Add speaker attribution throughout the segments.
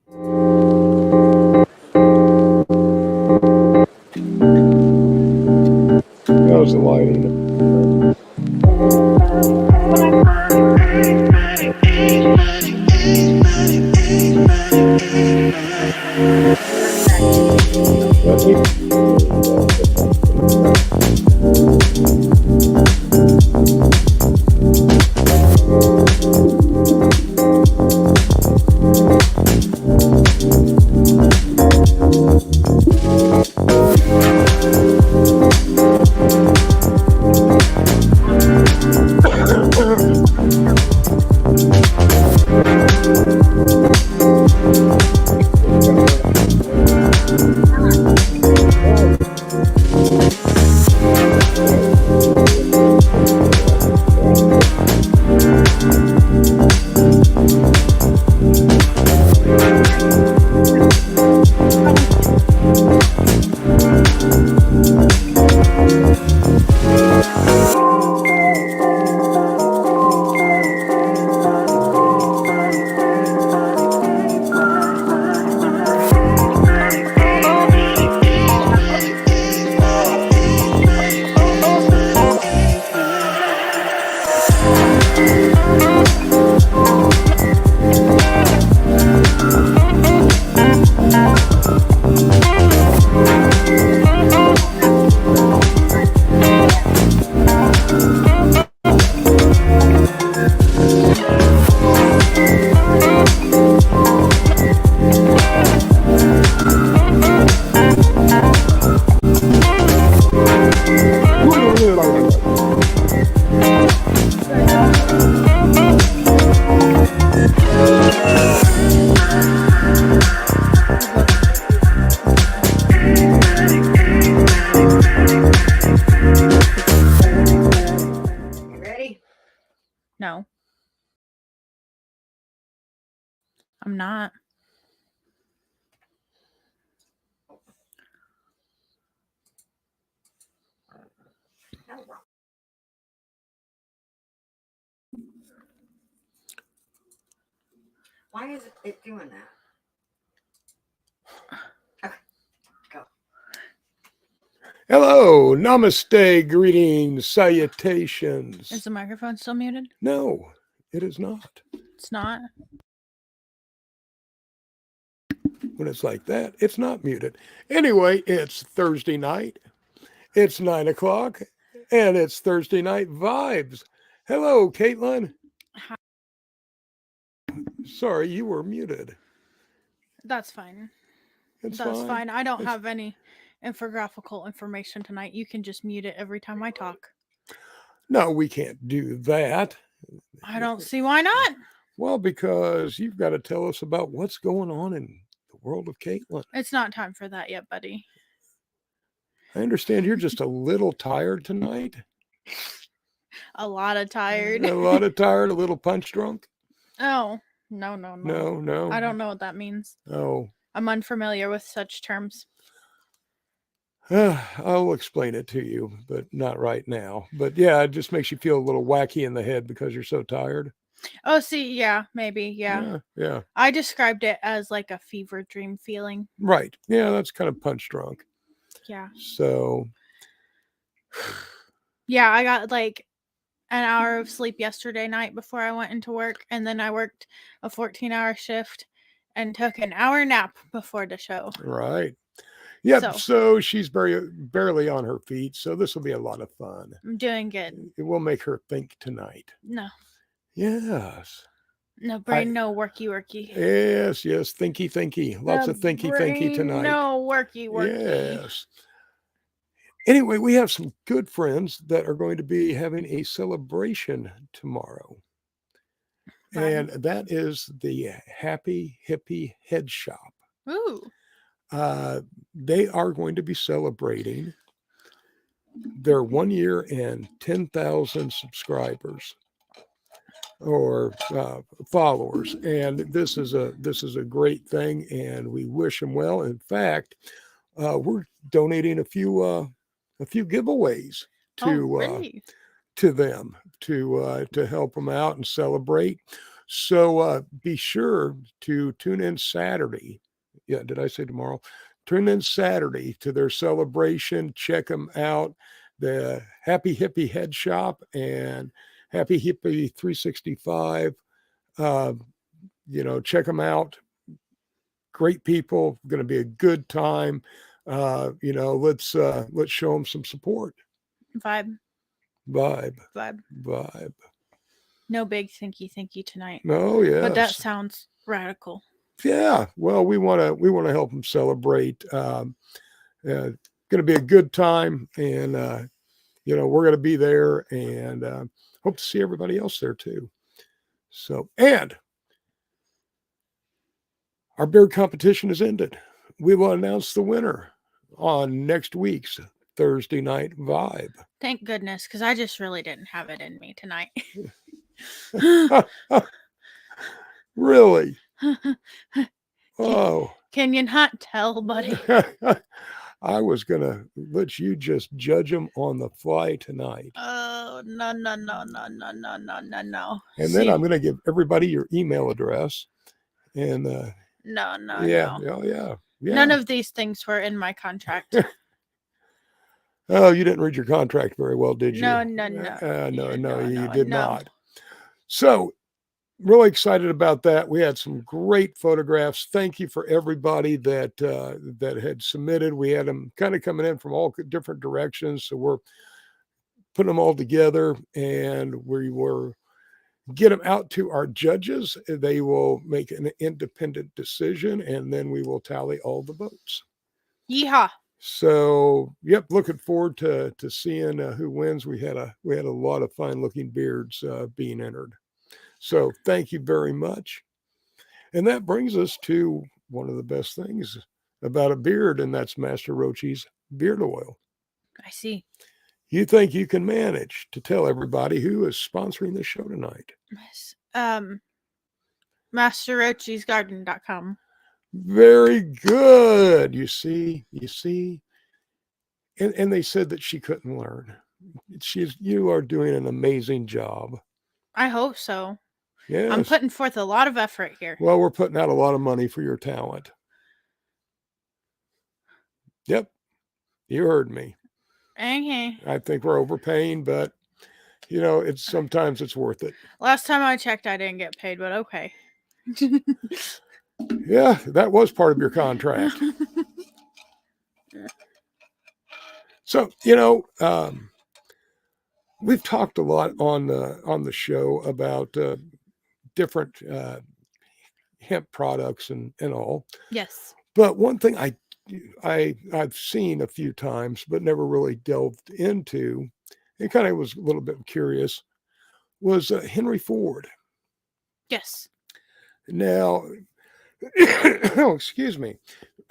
Speaker 1: How's the lighting? That's
Speaker 2: No. I'm not.
Speaker 3: Why is it doing that? Okay, go.
Speaker 1: Hello, namaste, greetings, salutations.
Speaker 2: Is the microphone still muted?
Speaker 1: No, it is not.
Speaker 2: It's not.
Speaker 1: When it's like that, it's not muted. Anyway, it's Thursday night. It's 9 o'clock, and it's Thursday Night Vibes. Hello, Caitlin.
Speaker 2: Hi.
Speaker 1: Sorry, you were muted.
Speaker 2: That's fine.
Speaker 1: It's
Speaker 2: That's fine. I don't
Speaker 1: It's-
Speaker 2: have any infographical information tonight. You can just mute it every time I talk.
Speaker 1: No, we can't do that.
Speaker 2: I don't see why not.
Speaker 1: Well, because you've got to tell us about what's going on in the world of Caitlin.
Speaker 2: It's not time for that yet, buddy.
Speaker 1: I understand you're just a little tired tonight.
Speaker 2: A lot of tired.
Speaker 1: A lot of tired, a little punch drunk.
Speaker 2: Oh, no.
Speaker 1: No.
Speaker 2: I don't know what that means.
Speaker 1: Oh,
Speaker 2: I'm unfamiliar with such terms.
Speaker 1: I'll explain it to you, but not right now. But yeah, it just makes you feel a little wacky in the head because you're so tired.
Speaker 2: Oh, see, yeah, maybe, yeah.
Speaker 1: Yeah.
Speaker 2: I described it as like a fever dream feeling.
Speaker 1: Right. Yeah, that's kind of punch drunk.
Speaker 2: Yeah.
Speaker 1: So,
Speaker 2: Yeah, I got like an hour of sleep yesterday night before I went into work, and then I worked a 14-hour shift and took an hour nap before the show.
Speaker 1: right. Yep. So she's barely on her feet. So this will be a lot of fun.
Speaker 2: I'm doing good.
Speaker 1: It will make her think tonight.
Speaker 2: No.
Speaker 1: Yes.
Speaker 2: No brain, no worky.
Speaker 1: Yes. Thinky. Lots of thinky tonight.
Speaker 2: No worky.
Speaker 1: Yes. Anyway, we have some good friends that are going to be having a celebration tomorrow.
Speaker 2: Right.
Speaker 1: And that is the Happy Hippie Head Shop.
Speaker 2: Ooh.
Speaker 1: They are going to be celebrating their 1 year and 10,000 subscribers or followers, and this is a great thing, and we wish them well. In fact, we're donating a few giveaways to them to help them out and celebrate. So be sure to tune in Saturday. Yeah, did I say tomorrow? Tune in Saturday to their celebration. Check them out. The Happy Hippie Head Shop and Happy Hippie 365. Uh, check them out. Great people. Going to be a good time. Let's show them some support.
Speaker 2: Vibe.
Speaker 1: Vibe.
Speaker 2: No big thinky tonight.
Speaker 1: Oh yes.
Speaker 2: But that sounds radical.
Speaker 1: Yeah. Well, we want to help them celebrate. Going to be a good time, and we're going to be there, and hope to see everybody else there too. So, and our beer competition has ended. We will announce the winner on next week's Thursday Night Vibe.
Speaker 2: Thank goodness, because I just really didn't have it in me tonight.
Speaker 1: Really? Oh.
Speaker 2: Can you not tell, buddy?
Speaker 1: I was going to let you just judge them on the fly tonight.
Speaker 2: Oh, no.
Speaker 1: And
Speaker 2: See,
Speaker 1: then I'm going to give everybody your email address. And
Speaker 2: no.
Speaker 1: Yeah.
Speaker 2: None of these things were in my contract.
Speaker 1: Oh, you didn't read your contract very well, did you?
Speaker 2: No.
Speaker 1: You did not. So, really excited about that. We had some great photographs. Thank you for everybody that had submitted. We had them kind of coming in from all different directions, so we're putting them all together, and we were get them out to our judges. They will make an independent decision, and then we will tally all the votes.
Speaker 2: Yeehaw!
Speaker 1: So, yep, looking forward to seeing who wins. We had a lot of fine looking beards being entered. So thank you very much. And that brings us to one of the best things about a beard, and that's Master Roachee's beard oil.
Speaker 2: I see.
Speaker 1: You think you can manage to tell everybody who is sponsoring this show tonight?
Speaker 2: MasterRoacheesGarden.com.
Speaker 1: Very good. You see. And they said that she couldn't learn. You are doing an amazing job.
Speaker 2: I hope so.
Speaker 1: Yes.
Speaker 2: I'm putting forth a lot of effort here.
Speaker 1: Well, we're putting out a lot of money for your talent. Yep. You heard me.
Speaker 2: Okay.
Speaker 1: I think we're overpaying, but sometimes it's worth it.
Speaker 2: Last time I checked, I didn't get paid, but okay.
Speaker 1: Yeah, that was part of your contract. So, we've talked a lot on the show about different hemp products and all.
Speaker 2: Yes.
Speaker 1: But one thing I've seen a few times, but never really delved into, and kind of was a little bit curious, was Henry Ford.
Speaker 2: Yes.
Speaker 1: Now, excuse me,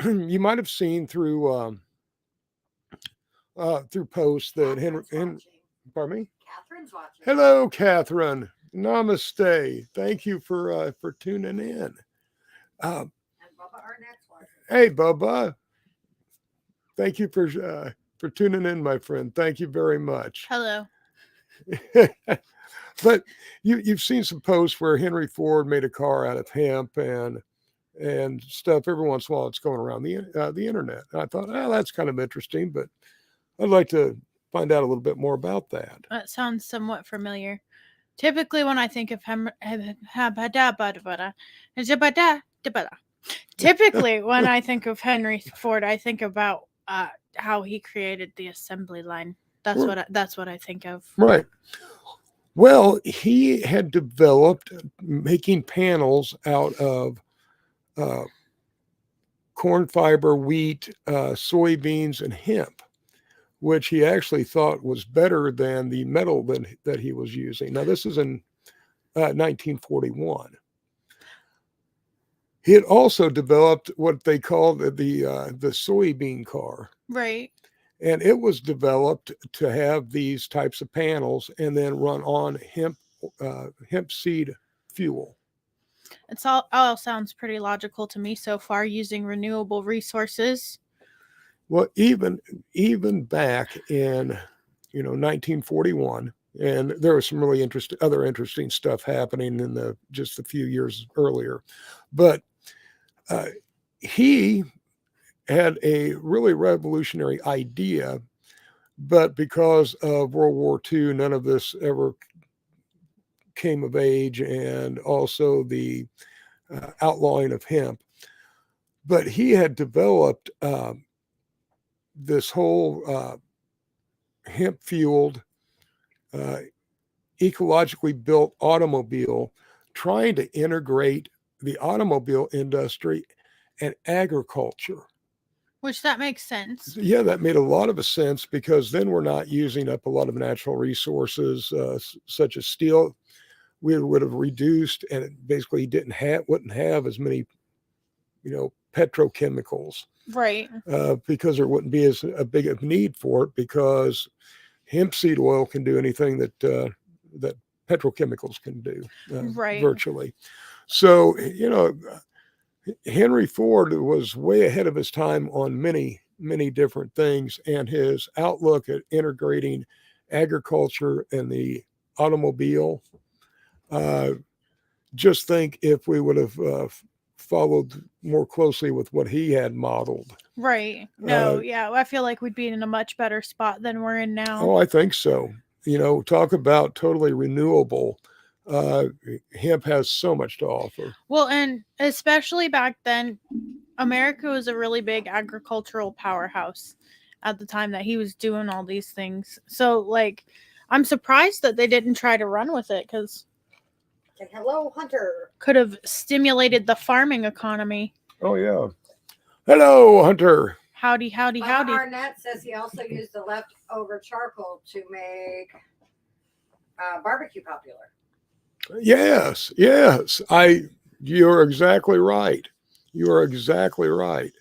Speaker 1: you might have seen through posts that Henry. Pardon me.
Speaker 3: Catherine's watching.
Speaker 1: Hello, Catherine. Namaste. Thank you for tuning in.
Speaker 3: And Bubba Arnett's watching.
Speaker 1: Hey, Bubba. Thank you for tuning in, my friend. Thank you very much.
Speaker 2: Hello.
Speaker 1: But you've seen some posts where Henry Ford made a car out of hemp and stuff. Every once in a while, it's going around the internet. And I thought, that's kind of interesting, but I'd like to find out a little bit more about that.
Speaker 2: That sounds somewhat familiar. Typically, when I think of typically when I think of Henry Ford, I think about how he created the assembly line. That's what I think of.
Speaker 1: Right. Well, he had developed making panels out of corn fiber, wheat, soybeans, and hemp, which he actually thought was better than the metal that he was using. Now, this is in 1941. He had also developed what they called the soybean car.
Speaker 2: Right.
Speaker 1: And it was developed to have these types of panels and then run on hemp seed fuel.
Speaker 2: It's all sounds pretty logical to me so far, using renewable resources.
Speaker 1: Well, even back in 1941, And there was some really other interesting stuff happening in just a few years earlier. But he had a really revolutionary idea, but because of World War II, none of this ever came of age, and also the outlawing of hemp. But he had developed this whole hemp fueled, uh, ecologically built automobile, trying to integrate the automobile industry and agriculture.
Speaker 2: Which that makes sense.
Speaker 1: Yeah, that made a lot of sense, because then we're not using up a lot of natural resources, such as steel. We would have reduced, and it basically wouldn't have as many, petrochemicals,
Speaker 2: Right.
Speaker 1: because there wouldn't be as a big a need for it, because hemp seed oil can do anything that petrochemicals can do,
Speaker 2: Right.
Speaker 1: virtually. So, Henry Ford was way ahead of his time on many, many different things, and his outlook at integrating agriculture and the automobile. Just think if we would have followed more closely with what he had modeled.
Speaker 2: Right. No, yeah. I feel like we'd be in a much better spot than we're in now.
Speaker 1: Oh, I think so. Talk about totally renewable. Hemp has so much to offer.
Speaker 2: Well, and especially back then, America was a really big agricultural powerhouse at the time that he was doing all these things. So, like, I'm surprised that they didn't try to run with it, because
Speaker 3: Say hello, Hunter.
Speaker 2: could have stimulated the farming economy.
Speaker 1: Oh, yeah. Hello, Hunter.
Speaker 2: Howdy, howdy,
Speaker 3: Bubba
Speaker 2: howdy.
Speaker 3: Arnett says he also used the leftover charcoal to make barbecue popular.
Speaker 1: Yes. You're exactly right. You are exactly right.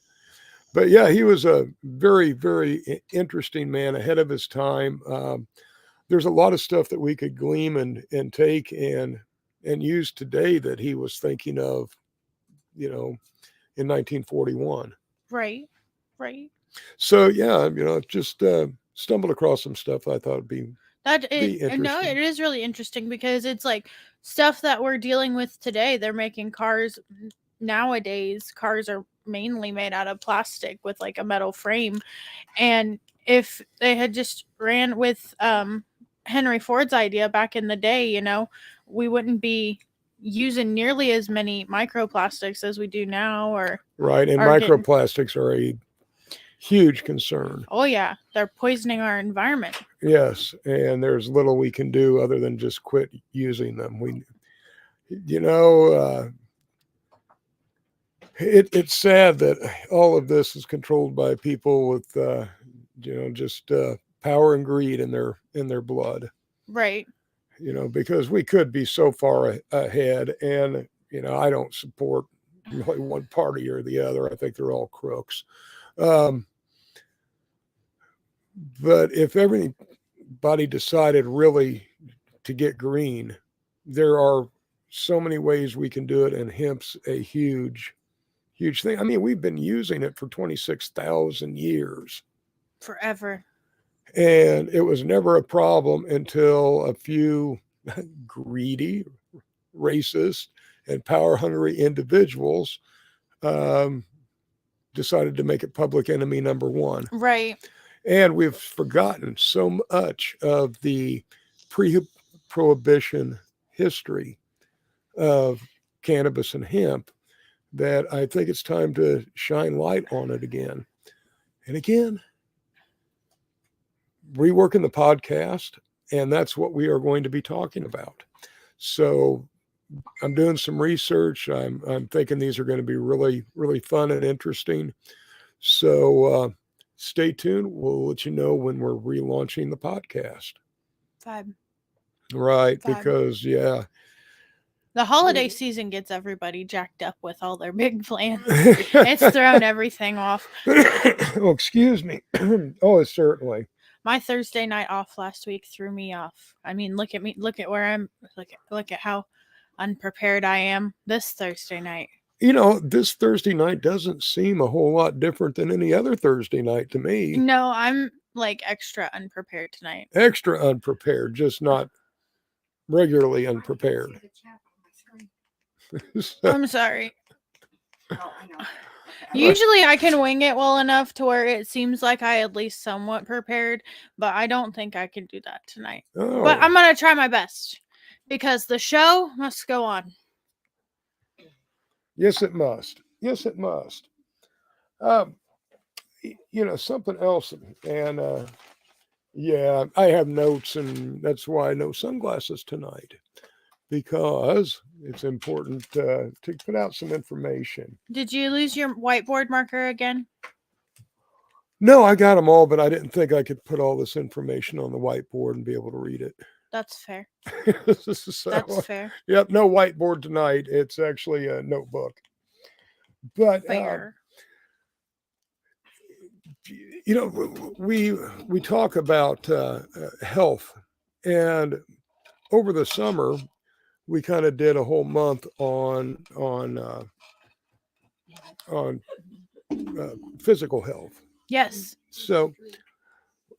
Speaker 1: But yeah, he was a very, very interesting man, ahead of his time. There's a lot of stuff that we could glean and take and use today that he was thinking of, in 1941.
Speaker 2: Right.
Speaker 1: So yeah, just stumbled across some stuff I thought would be
Speaker 2: No,
Speaker 1: interesting.
Speaker 2: it is really interesting, because it's like stuff that we're dealing with today. They're making cars nowadays. Cars are mainly made out of plastic with like a metal frame. And if they had just ran with Henry Ford's idea back in the day, we wouldn't be using nearly as many microplastics as we do now. Or
Speaker 1: Right, and microplastics are a huge concern.
Speaker 2: Oh yeah, they're poisoning our environment.
Speaker 1: Yes, and there's little we can do other than just quit using them. It's sad that all of this is controlled by people with just power and greed in their blood.
Speaker 2: Right.
Speaker 1: Because we could be so far ahead, and I don't support really one party or the other. I think they're all crooks. But if everybody decided really to get green, there are so many ways we can do it, and hemp's a huge, huge thing. I mean, we've been using it for 26,000 years.
Speaker 2: Forever.
Speaker 1: And it was never a problem until a few greedy, racist, and power-hungry individuals decided to make it public enemy number one.
Speaker 2: Right.
Speaker 1: And we've forgotten so much of the pre-prohibition history of cannabis and hemp that I think it's time to shine light on it again. And again, reworking the podcast, and that's what we are going to be talking about. So I'm doing some research. I'm thinking these are going to be really, really fun and interesting. So stay tuned. We'll let you know when we're relaunching the podcast. Right, because
Speaker 2: the holiday season gets everybody jacked up with all their big plans. It's thrown everything off.
Speaker 1: Oh, excuse me. Oh, certainly.
Speaker 2: My Thursday night off last week threw me off. I mean, look at me. Look at where I'm. Look at how unprepared I am this Thursday night.
Speaker 1: This Thursday night doesn't seem a whole lot different than any other Thursday night to me.
Speaker 2: No, I'm like extra unprepared tonight.
Speaker 1: Extra unprepared, just not regularly unprepared.
Speaker 3: I can't see the chat on my screen.
Speaker 1: So,
Speaker 2: I'm sorry.
Speaker 3: Oh, I know.
Speaker 2: Usually I can wing it well enough to where it seems like I at least somewhat prepared, but I don't think I can do that tonight. But I'm
Speaker 1: oh,
Speaker 2: going to try my best because the show must go on.
Speaker 1: yes, it must. Yes, it must. Something else, and yeah, I have notes, and that's why I know sunglasses tonight, because it's important to put out some information.
Speaker 2: Did you lose your whiteboard marker again?
Speaker 1: No, I got them all, but I didn't think I could put all this information on the whiteboard and be able to read it.
Speaker 2: That's fair.
Speaker 1: So,
Speaker 2: That's fair.
Speaker 1: yep, no whiteboard tonight. It's actually a notebook. But
Speaker 2: Fair.
Speaker 1: we talk about health, and over the summer we kind of did a whole month on physical health.
Speaker 2: Yes.
Speaker 1: So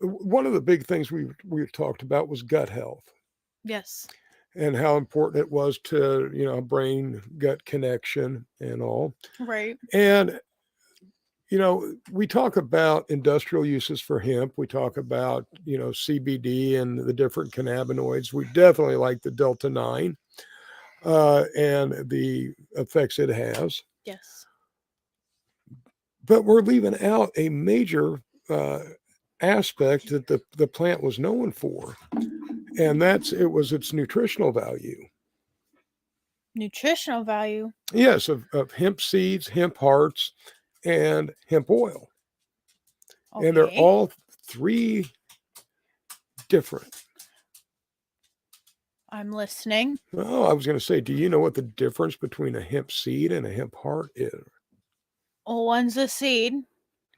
Speaker 1: one of the big things we talked about was gut health,
Speaker 2: Yes.
Speaker 1: and how important it was to brain gut connection and all.
Speaker 2: Right.
Speaker 1: And we talk about industrial uses for hemp. We talk about CBD and the different cannabinoids. We definitely like the Delta 9 and the effects it has.
Speaker 2: Yes.
Speaker 1: But we're leaving out a major aspect that the plant was known for, and it was its nutritional value.
Speaker 2: Nutritional value.
Speaker 1: Yes, of hemp seeds, hemp hearts, and hemp oil.
Speaker 2: Okay.
Speaker 1: And they're all three different.
Speaker 2: I'm listening.
Speaker 1: Oh, I was going to say, do you know what the difference between a hemp seed and a hemp heart is?
Speaker 2: Well, one's a seed.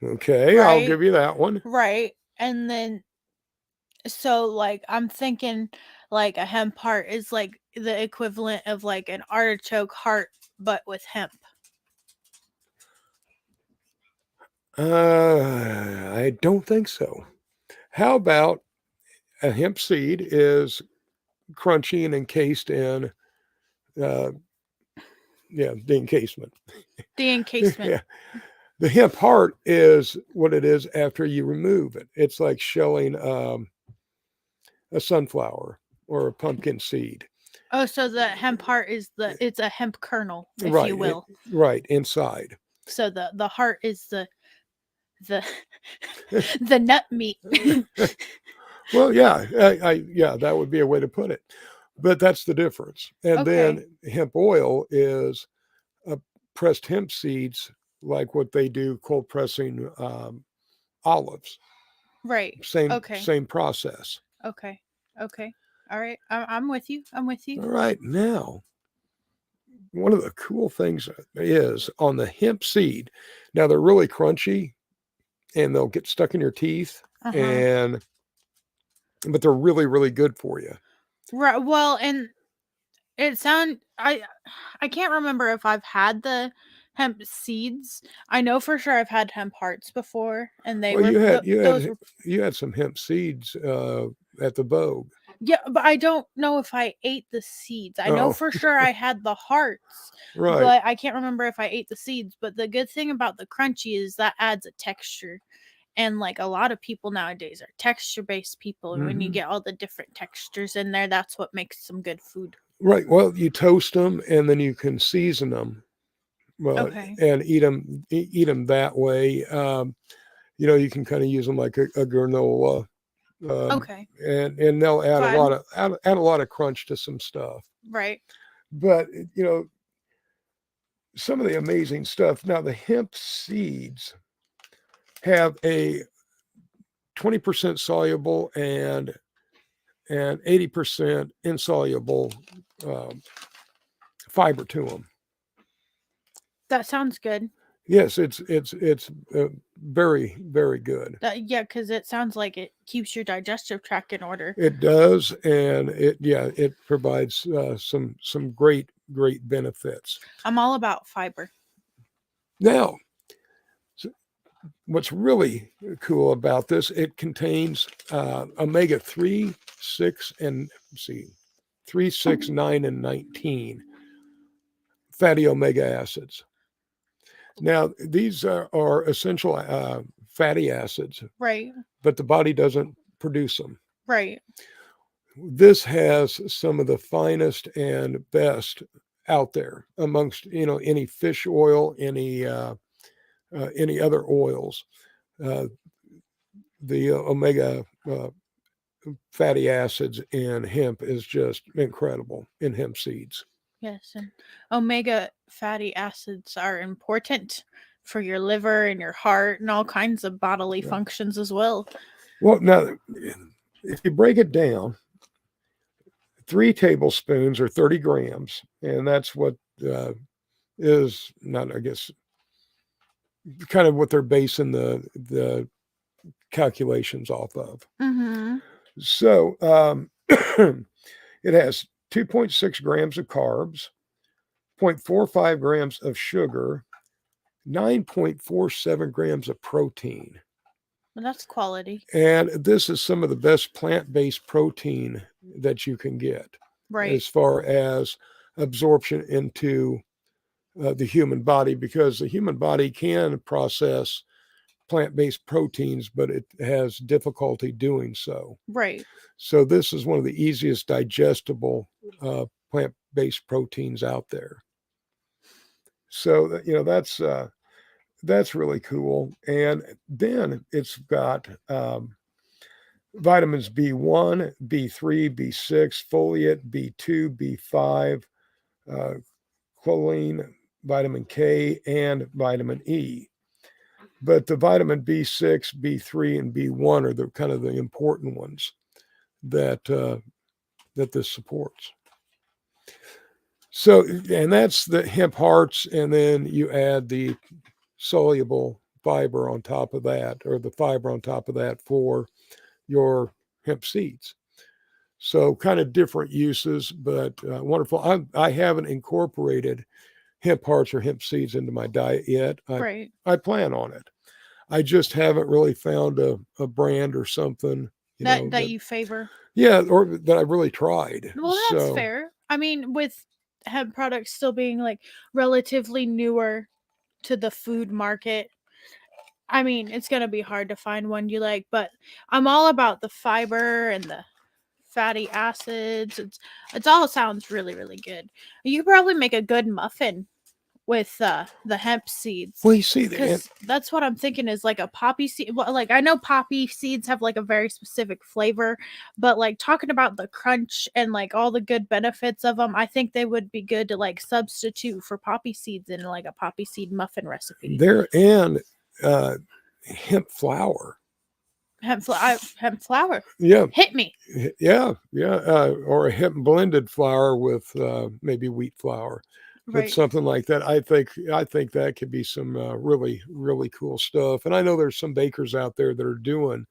Speaker 1: Okay, I'll
Speaker 2: Right.
Speaker 1: give you that one.
Speaker 2: Right. And then, so like, I'm thinking like a hemp heart is like the equivalent of like an artichoke heart, but with hemp.
Speaker 1: I don't think so. How about a hemp seed is crunchy and encased in, the encasement.
Speaker 2: The encasement.
Speaker 1: Yeah. The hemp heart is what it is after you remove it. It's like shelling a sunflower or a pumpkin seed.
Speaker 2: Oh, so the hemp heart is it's a hemp kernel, if
Speaker 1: Right,
Speaker 2: you will.
Speaker 1: right, inside.
Speaker 2: So the heart is the the nut meat.
Speaker 1: Well, yeah, that would be a way to put it. But that's the difference. And then hemp oil is pressed hemp seeds, like what they do cold pressing olives.
Speaker 2: Right.
Speaker 1: Same process.
Speaker 2: Okay. All right. I'm with you.
Speaker 1: All right. Now, one of the cool things is on the hemp seed. Now they're really crunchy, and they'll get stuck in your teeth, but they're really, really good for you.
Speaker 2: Right. Well, and it I can't remember if I've had the hemp seeds. I know for sure I've had hemp hearts before, and they were
Speaker 1: you had some hemp seeds at the Vogue.
Speaker 2: Yeah, but I don't know if I ate the seeds. I know for sure I had the hearts,
Speaker 1: right?
Speaker 2: But I can't remember if I ate the seeds. But the good thing about the crunchy is that adds a texture. And like a lot of people nowadays are texture-based people. And when you get all the different textures in there, that's what makes some good food.
Speaker 1: Right. Well, you toast them and then you can season them. Well, and eat them that way. You can kind of use them like a granola. And they'll add a lot of crunch to some stuff.
Speaker 2: Right.
Speaker 1: But some of the amazing stuff. Now the hemp seeds have a 20% soluble and 80% insoluble fiber to them.
Speaker 2: That sounds good.
Speaker 1: Yes, it's very, very good.
Speaker 2: Yeah, because it sounds like it keeps your digestive tract in order.
Speaker 1: It does, and it provides some great benefits.
Speaker 2: I'm all about fiber.
Speaker 1: Now, what's really cool about this, it contains omega 3, 6, and let's see, 3, 6, 9, and 19 fatty omega acids. Now, these are essential fatty acids,
Speaker 2: Right.
Speaker 1: but the body doesn't produce them.
Speaker 2: Right.
Speaker 1: This has some of the finest and best out there amongst any fish oil, any other oils. Uh, the omega fatty acids in hemp is just incredible in hemp seeds.
Speaker 2: Yes, and omega fatty acids are important for your liver and your heart and all kinds of bodily
Speaker 1: Yeah.
Speaker 2: functions as well.
Speaker 1: Well, now, if you break it down, 3 tablespoons or 30 grams, and that's what is not, I guess, kind of what they're basing the calculations off of.
Speaker 2: Mm-hmm.
Speaker 1: So it has 2.6 grams of carbs, 0.45 grams of sugar, 9.47 grams of protein.
Speaker 2: Well, that's quality.
Speaker 1: And this is some of the best plant-based protein that you can get
Speaker 2: Right.
Speaker 1: as far as absorption into the human body, because the human body can process plant-based proteins, but it has difficulty doing so.
Speaker 2: Right.
Speaker 1: So this is one of the easiest digestible plant-based proteins out there. So that's really cool. And then it's got vitamins B1, B3, B6, foliate, B2, B5, choline, vitamin K, and vitamin E. But the vitamin B6, B3, and B1 are the kind of the important ones that this supports. So, and that's the hemp hearts, and then you add the soluble fiber on top of that, or the fiber on top of that for your hemp seeds. So, kind of different uses, but wonderful. I haven't incorporated hemp hearts or hemp seeds into my diet yet.
Speaker 2: Right.
Speaker 1: I plan on it. I just haven't really found a brand or something
Speaker 2: That you favor.
Speaker 1: Yeah, or that I really tried.
Speaker 2: Well, that's
Speaker 1: So,
Speaker 2: fair. I mean, with hemp products still being like relatively newer to the food market, I mean, it's going to be hard to find one you like, but I'm all about the fiber and the fatty acids. It's all sounds really, really good. You could probably make a good muffin with the hemp seeds.
Speaker 1: well, you see,
Speaker 2: Because that's what I'm thinking is like a poppy seed. Well, like I know poppy seeds have like a very specific flavor, but like talking about the crunch and like all the good benefits of them, I think they would be good to like substitute for poppy seeds in like a poppy seed muffin recipe.
Speaker 1: there and hemp flour.
Speaker 2: Hemp flour.
Speaker 1: Yeah,
Speaker 2: Hit me.
Speaker 1: yeah, or a hemp blended flour with maybe wheat flour. But
Speaker 2: Right.
Speaker 1: something like that, I think that could be some really, really cool stuff. And I know there's some bakers out there that are doing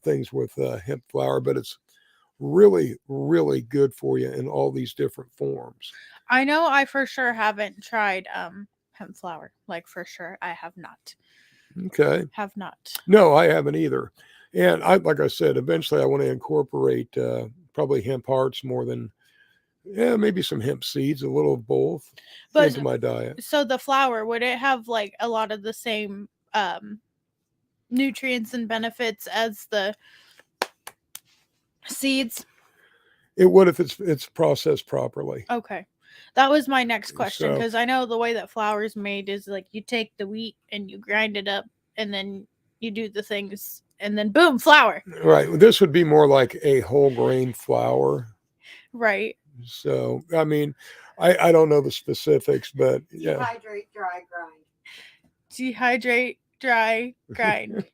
Speaker 1: things with hemp flour, but it's really, really good for you in all these different forms.
Speaker 2: I know I for sure haven't tried hemp flour. Like for sure I have not.
Speaker 1: Okay.
Speaker 2: Have not.
Speaker 1: No, I haven't either. And like I said, eventually I want to incorporate probably hemp hearts more than, maybe some hemp seeds, a little of both
Speaker 2: But
Speaker 1: into my diet.
Speaker 2: so the flour, would it have like a lot of the same nutrients and benefits as the seeds?
Speaker 1: It would if it's processed properly.
Speaker 2: Okay. That was my next question,
Speaker 1: So-
Speaker 2: because I know the way that flour is made is like you take the wheat and you grind it up and then you do the things and then boom, flour.
Speaker 1: Right. This would be more like a whole grain flour.
Speaker 2: Right.
Speaker 1: So, I mean, I don't know the specifics, but yeah.
Speaker 3: Dehydrate, dry, grind.
Speaker 2: Dehydrate, dry, grind.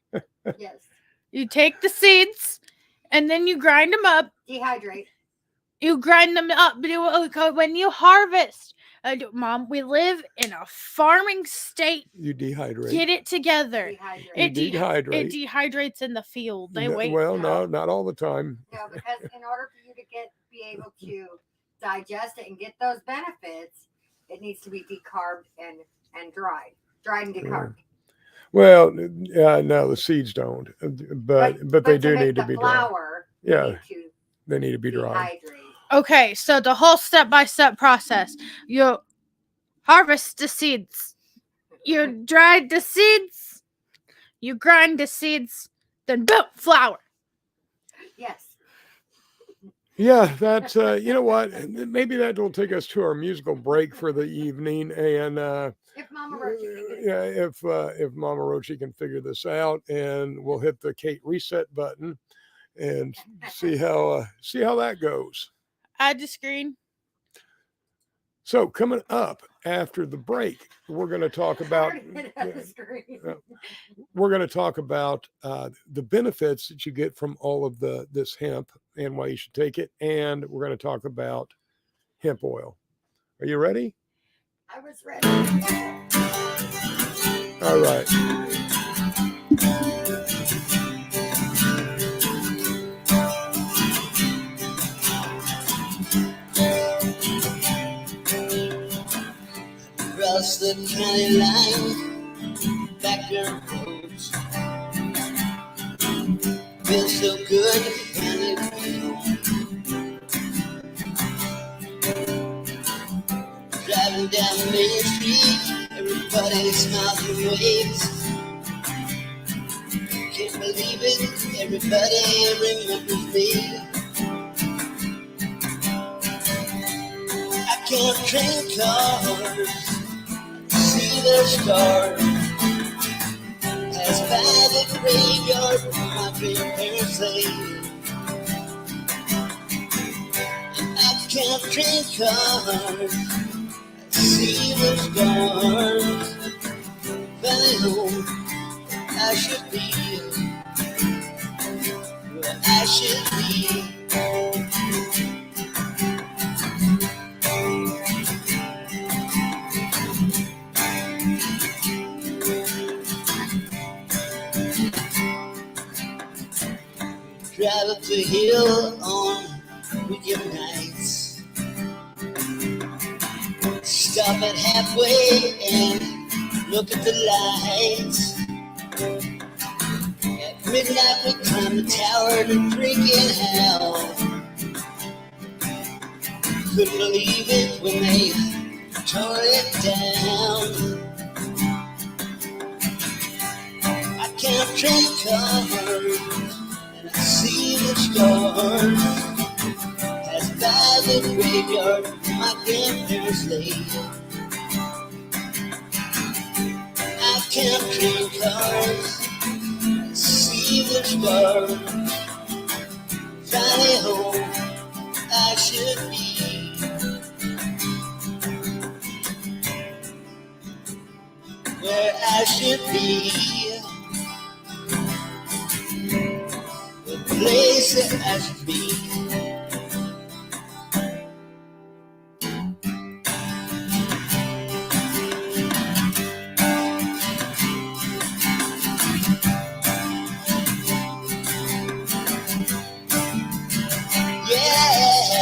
Speaker 3: Yes.
Speaker 2: You take the seeds and then you grind them up.
Speaker 3: Dehydrate.
Speaker 2: You grind them up when you harvest. Mom, we live in a farming state.
Speaker 1: You dehydrate.
Speaker 2: Get it together.
Speaker 3: Dehydrate.
Speaker 1: You dehydrate.
Speaker 2: It dehydrates in the field. They wait.
Speaker 1: Well, no, not all the time.
Speaker 3: No, because in order for you to be able to digest it and get those benefits, it needs to be decarbed and dried and decarbed.
Speaker 1: Well, no, the seeds don't, but they do
Speaker 3: to make
Speaker 1: need to
Speaker 3: the
Speaker 1: be dry.
Speaker 3: flour,
Speaker 1: Yeah,
Speaker 3: you
Speaker 1: they need to be
Speaker 3: need to
Speaker 1: dry.
Speaker 3: dehydrate.
Speaker 2: Okay, so the whole step-by-step process. You harvest the seeds. You dry the seeds. You grind the seeds. Then boom, flour.
Speaker 3: Yes.
Speaker 1: Yeah, that's you know what? Maybe that will take us to our musical break for the evening, and
Speaker 3: If Mama Roachee can get it.
Speaker 1: yeah, if Mama Roachee can figure this out, and we'll hit the Kate reset button and see how that goes.
Speaker 2: Add the screen.
Speaker 1: So coming up after the break, we're going to talk about we're going to talk about the benefits that you get from all of this hemp and why you should take it, and we're going to talk about hemp oil. Are you ready?
Speaker 3: I was ready.
Speaker 1: All right.
Speaker 4: Across the county line, backyard roads. Feels so good to finally be home. Driving down Main Street, everybody smiles and waves. Can't believe it, everybody remembers me. I can't drink cars, see their stars. Pass by the graveyard where my grandparents lay. I can't drink cars, see the stars. Finally home, I should be where I should be. Drive up the hill on weekend nights. Stop at halfway and look at the lights. At midnight we climb the tower to drink in hell. Couldn't believe it when they tore it down. I can't drink cars and I see the stars. Pass by the graveyard where my grandparents lay. I can't drink cars, see the stars. Finally home, I should be. Where I should be. The place that I should be.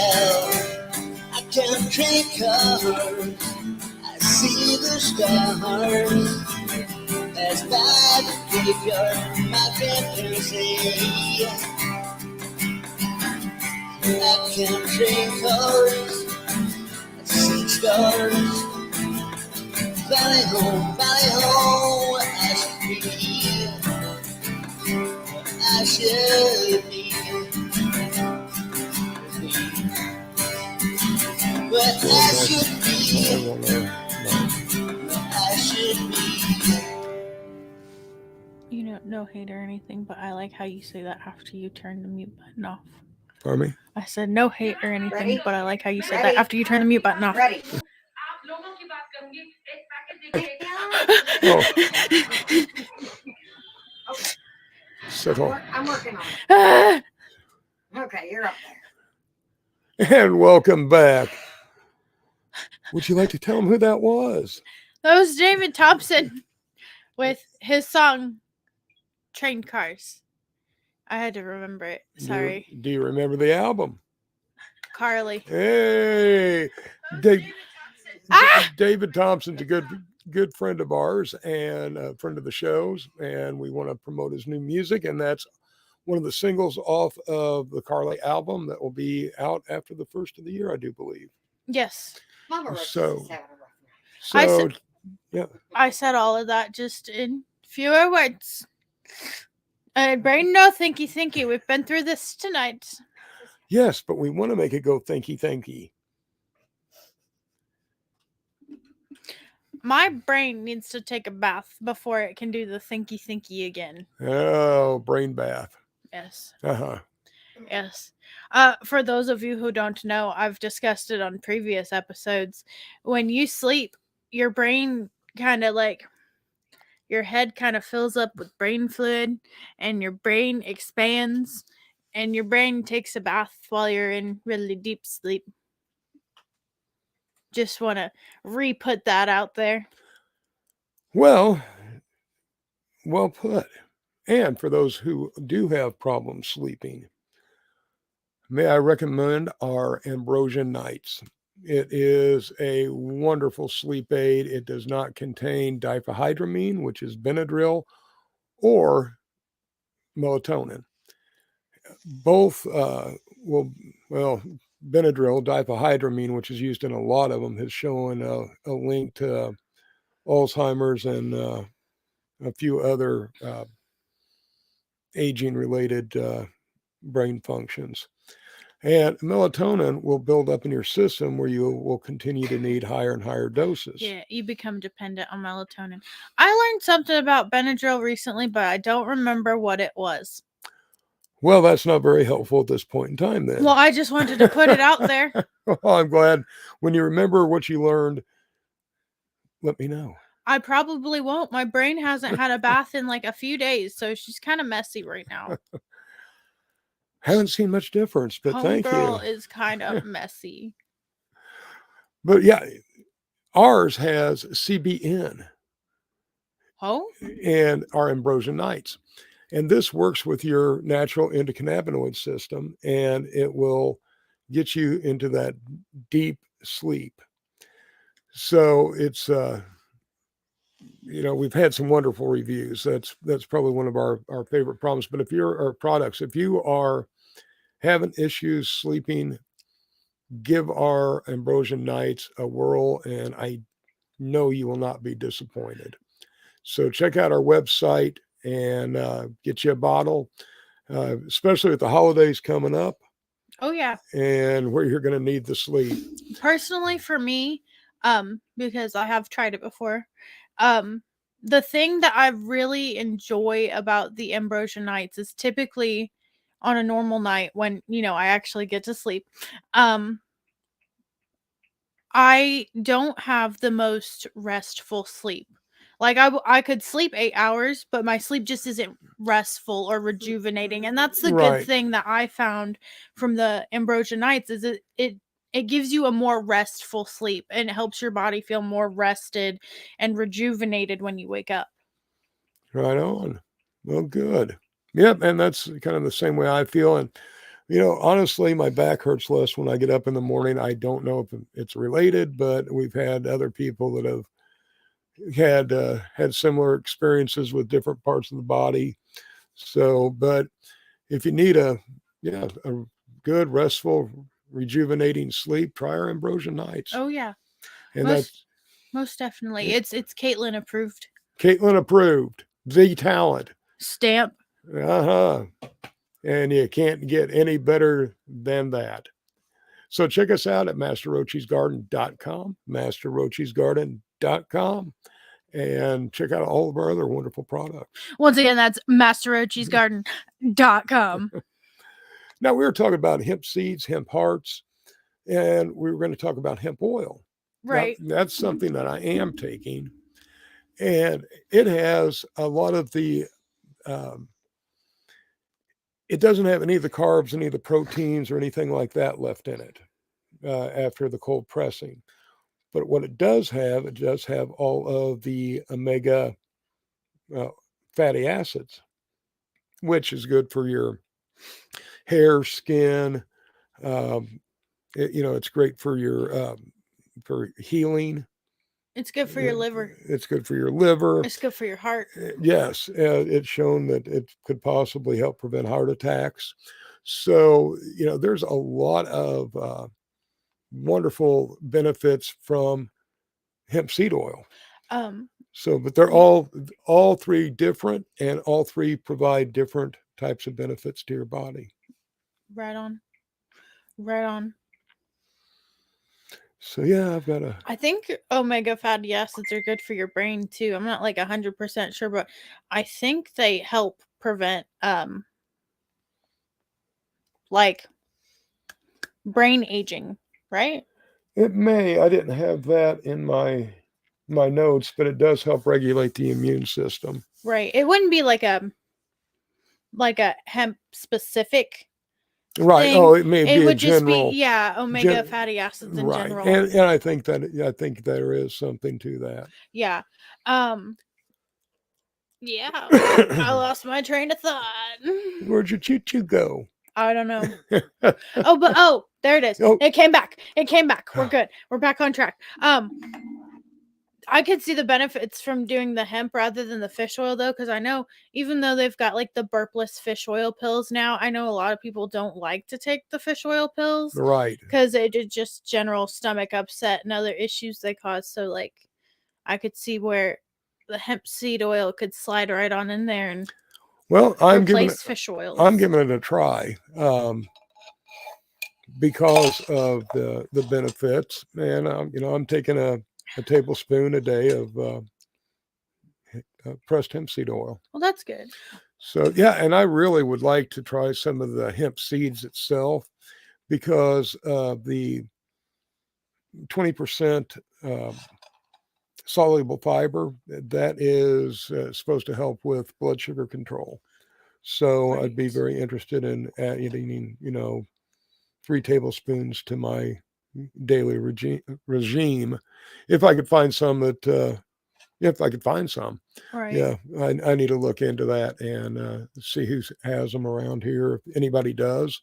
Speaker 4: I can't drink cars, I see the stars. Pass by the graveyard, my grandparents say. I can't drink cars, I see stars. Valley home, I should be. I should be. Where I should be. I should be.
Speaker 2: You know, no hate or anything, but I like how you say that after you turn the mute button off.
Speaker 1: Pardon me?
Speaker 2: I said no hate or anything,
Speaker 3: Ready?
Speaker 2: but I like how you said
Speaker 3: Ready?
Speaker 2: that after you turn the mute button off.
Speaker 3: Ready.
Speaker 1: Settle.
Speaker 3: I'm working on it.
Speaker 2: Ah!
Speaker 3: Okay, you're up there.
Speaker 1: And welcome back. Would you like to tell them who that was?
Speaker 2: That was David Thompson with his song Train Cars. I had to remember it. Sorry.
Speaker 1: Do you remember the album?
Speaker 2: Carly.
Speaker 1: Hey, David Thompson's a good good friend of ours and a friend of the show's, and we want to promote his new music, and that's one of the singles off of the Carly album that will be out after the first of the year, I do believe.
Speaker 2: Yes.
Speaker 3: Mama Roach
Speaker 1: So-
Speaker 3: is having a rough night.
Speaker 1: So,
Speaker 2: I said all of that just in fewer words. Brain, no thinky thinky. We've been through this tonight.
Speaker 1: yes, but we want to make it go thinky thinky.
Speaker 2: My brain needs to take a bath before it can do the thinky thinky again.
Speaker 1: Oh, brain bath.
Speaker 2: Yes.
Speaker 1: Uh-huh.
Speaker 2: Yes. For those of you who don't know, I've discussed it on previous episodes. When you sleep, your brain kind of like your head kind of fills up with brain fluid and your brain expands and your brain takes a bath while you're in really deep sleep. Just want to re-put that out there.
Speaker 1: Well put. And for those who do have problems sleeping, may I recommend our Ambrosia Nights. It is a wonderful sleep aid. It does not contain diphenhydramine, which is Benadryl, or melatonin. Both Benadryl, diphenhydramine, which is used in a lot of them, has shown a link to Alzheimer's and a few other aging-related brain functions. And melatonin will build up in your system where you will continue to need higher and higher doses.
Speaker 2: Yeah, you become dependent on melatonin. I learned something about Benadryl recently, but I don't remember what it was.
Speaker 1: Well, that's not very helpful at this point in time then.
Speaker 2: Well, I just wanted to put it out there.
Speaker 1: Well, I'm glad when you remember what you learned, let me know.
Speaker 2: I probably won't. My brain hasn't had a bath in like a few days, so she's kind of messy right now.
Speaker 1: Haven't seen much difference, but thank
Speaker 2: Homegirl
Speaker 1: you.
Speaker 2: is kind of messy.
Speaker 1: But yeah, ours has CBN
Speaker 2: Oh?
Speaker 1: and our Ambrosia Nights. And this works with your natural endocannabinoid system, and it will get you into that deep sleep. So it's we've had some wonderful reviews. That's probably one of our favorite problems. But if you are having issues sleeping, give our Ambrosia Nights a whirl, and I know you will not be disappointed. So check out our website and get you a bottle, especially with the holidays coming up
Speaker 2: Oh yeah.
Speaker 1: and where you're going to need the sleep.
Speaker 2: Personally for me, because I have tried it before, the thing that I really enjoy about the Ambrosia Nights is typically on a normal night when, I actually get to sleep. I don't have the most restful sleep. Like I could sleep 8 hours, but my sleep just isn't restful or rejuvenating. And that's the good
Speaker 1: Right.
Speaker 2: thing that I found from the Ambrosia Nights is it gives you a more restful sleep and it helps your body feel more rested and rejuvenated when you wake up.
Speaker 1: Right on. Well, good. Yep. And that's kind of the same way I feel. And, honestly, my back hurts less when I get up in the morning. I don't know if it's related, but we've had other people that have had similar experiences with different parts of the body. So, but if you need a good, restful, rejuvenating sleep, try our Ambrosia Nights.
Speaker 2: Oh yeah.
Speaker 1: And
Speaker 2: Most definitely. It's Caitlin approved.
Speaker 1: Caitlin approved. The talent.
Speaker 2: Stamp.
Speaker 1: Uh-huh. And you can't get any better than that. So check us out at masterroacheesgarden.com, masterroacheesgarden.com, and check out all of our other wonderful products.
Speaker 2: Once again, that's masterroacheesgarden.com.
Speaker 1: Now, we were talking about hemp seeds, hemp hearts, and we were going to talk about hemp oil.
Speaker 2: Right.
Speaker 1: Now, that's something that I am taking, and it has a lot of the it doesn't have any of the carbs, any of the proteins or anything like that left in it after the cold pressing. But what it does have all of the omega fatty acids, which is good for your hair, skin. It's great for your for healing,
Speaker 2: It's good for your liver.
Speaker 1: It's good for your liver.
Speaker 2: It's good for your heart.
Speaker 1: Yes, it's shown that it could possibly help prevent heart attacks. So, there's a lot of wonderful benefits from hemp seed oil. So, but they're all three different, and all three provide different types of benefits to your body.
Speaker 2: Right on. Right on.
Speaker 1: So yeah, I've got a.
Speaker 2: I think omega fatty acids are good for your brain too. I'm not like 100% sure, but I think they help prevent like brain aging, right?
Speaker 1: It may. I didn't have that in my notes, but it does help regulate the immune system.
Speaker 2: Right. It wouldn't be like a hemp specific
Speaker 1: Right.
Speaker 2: thing.
Speaker 1: Oh, it may
Speaker 2: It
Speaker 1: be a
Speaker 2: would just
Speaker 1: general.
Speaker 2: be omega fatty acids in
Speaker 1: Right.
Speaker 2: general.
Speaker 1: And I think that there is something to that.
Speaker 2: Yeah. Yeah. I lost my train of thought.
Speaker 1: Where'd your choo-choo go?
Speaker 2: I don't know. Oh, there it is.
Speaker 1: Oh.
Speaker 2: It came back. We're good. We're back on track. I could see the benefits from doing the hemp rather than the fish oil though, because I know even though they've got like the burpless fish oil pills now, I know a lot of people don't like to take the fish oil pills.
Speaker 1: Right.
Speaker 2: Because it did just general stomach upset and other issues they cause. So like I could see where the hemp seed oil could slide right on in there and replace fish oils.
Speaker 1: I'm giving it a try because of the benefits, and I'm taking a tablespoon a day of pressed hemp seed oil.
Speaker 2: Well, that's good.
Speaker 1: So yeah, and I really would like to try some of the hemp seeds itself because the 20% soluble fiber that is supposed to help with blood sugar control. So
Speaker 2: Right.
Speaker 1: I'd be very interested in adding, 3 tablespoons to my daily regime, if I could find some if I could find some.
Speaker 2: Right.
Speaker 1: Yeah, I need to look into that and see who has them around here, if anybody does,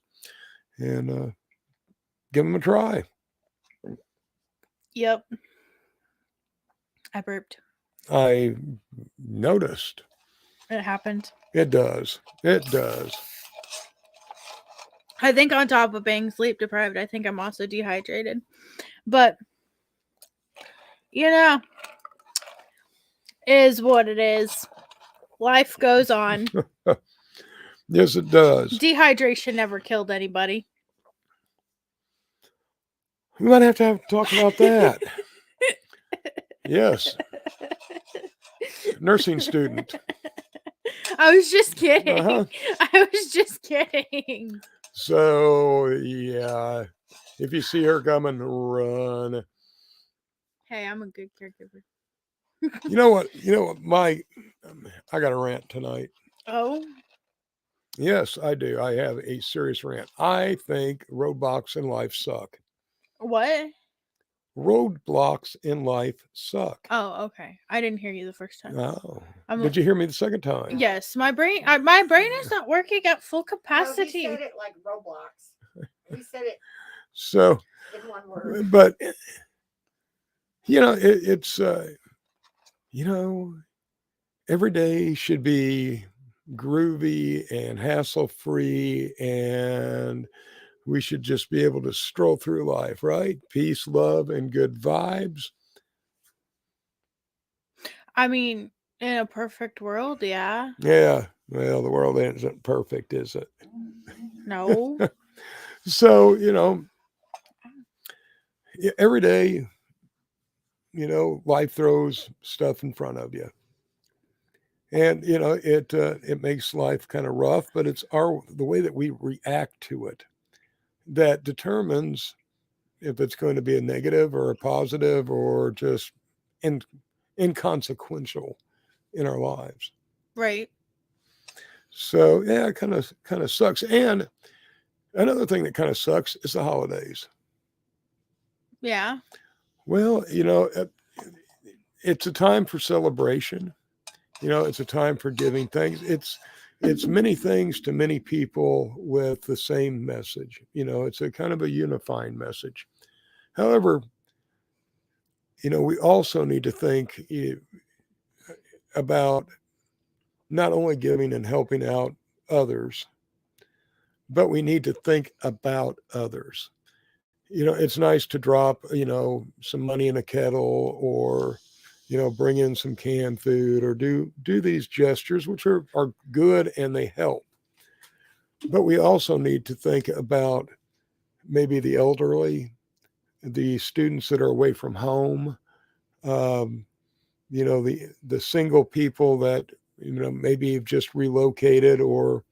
Speaker 1: and give them a try.
Speaker 2: Yep. I burped.
Speaker 1: I noticed.
Speaker 2: It happened.
Speaker 1: It does. It does.
Speaker 2: I think on top of being sleep deprived, I think I'm also dehydrated. But, is what it is. Life goes on.
Speaker 1: Yes, it does.
Speaker 2: Dehydration never killed anybody.
Speaker 1: We might have to talk about that. Yes. Nursing student.
Speaker 2: I was just kidding.
Speaker 1: Uh-huh.
Speaker 2: I was just kidding.
Speaker 1: So, yeah, if you see her coming, run.
Speaker 2: Hey, I'm a good caregiver.
Speaker 1: You know what? I got a rant tonight.
Speaker 2: Oh?
Speaker 1: Yes, I do. I have a serious rant. I think roadblocks in life suck.
Speaker 2: What?
Speaker 1: Roadblocks in life suck.
Speaker 2: Oh, okay. I didn't hear you the first time.
Speaker 1: Oh. Did you hear me the second time?
Speaker 2: Yes, my brain is not working at full capacity.
Speaker 3: No, he said it like Roblox. He said it
Speaker 1: So,
Speaker 3: in one word.
Speaker 1: but it's every day should be groovy and hassle-free, and we should just be able to stroll through life, right? Peace, love, and good vibes.
Speaker 2: I mean, in a perfect world, yeah.
Speaker 1: Yeah. Well, the world isn't perfect, is it?
Speaker 2: No.
Speaker 1: So, every day, life throws stuff in front of you. And, it makes life kind of rough, but it's the way that we react to it that determines if it's going to be a negative or a positive or just inconsequential in our lives.
Speaker 2: Right.
Speaker 1: So yeah, it kind of sucks. And another thing that kind of sucks is the holidays.
Speaker 2: Yeah.
Speaker 1: Well, it's a time for celebration. It's a time for giving thanks. It's many things to many people with the same message. It's a kind of a unifying message. However, we also need to think about not only giving and helping out others, but we need to think about others. It's nice to drop, some money in a kettle, or, bring in some canned food, or do these gestures, which are good and they help. But we also need to think about maybe the elderly, the students that are away from home, um, the single people that, maybe have just relocated or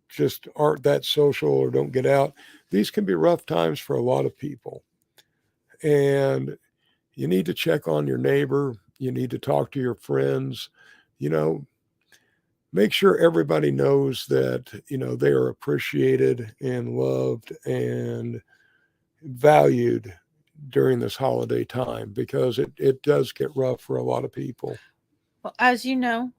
Speaker 1: just aren't that social or don't get out. These can be rough times for a lot of people. And you need to check on your neighbor. You need to talk to your friends. You know, make sure everybody knows that, they are appreciated and loved and valued during this holiday time, because it does get rough for a lot of people.
Speaker 2: Well, as you know,